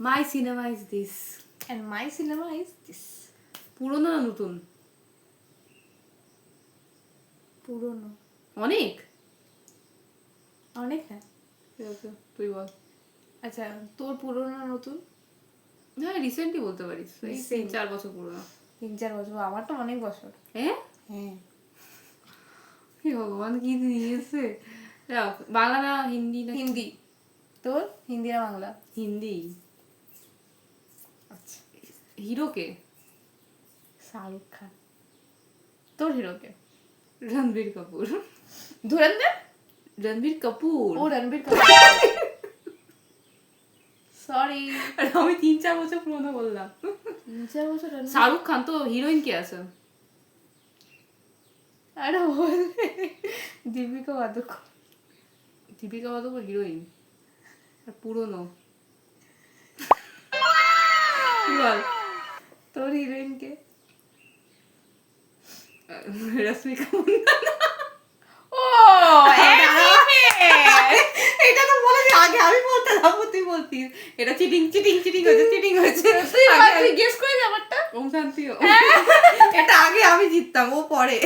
My cinema is this. And my cinema is this. পুরনো না নতুন? পুরনো। অনেক? অনেক না। ঠিক আছে, তুই বল। আচ্ছা, তোর পুরনো না নতুন? হ্যাঁ, রিসেন্টলি বলতে পারিস, এই Recent। 3-4 বছর পুরনো। 3-4 বছর, আমার তো অনেক বছর। হ্যাঁ? হ্যাঁ। হে ভগবান, কি দিয়েছে! যাও, বাংলা না হিন্দি না? হিন্দি। তোর হিন্দি না বাংলা? হিন্দি। আচ্ছা। হিরোকে? শাহরুখ খান। তোর হিরোকে? রণবীর কাপুর। ধুরন্ধর? রণবীর কাপুর। ও রণবীর কাপুর। সরি। আরে আমি 3-4 বছর পুরনো বললাম। 3-4 বছর রণবীর। শাহরুখ খান। তো হিরোইন কে আছে? আরে বল। দীপিকা পাদুকোন। দীপিকা পাদুকোন হিরোইন আর পুরনো? বল। তোর হিরোইন কে? রশ্মিকা মন্দানা। ও এটা তো বলেছি আগে, আমি বলতে যাবো, তুই বলতিস এটা চিটিং চিটিং চিটিং হয়েছে, চিটিং হয়েছে। তুই গেস করে ব্যাপারটা। ওম শান্তি ওম। এটা আগে আমি জিততাম, ও পরে।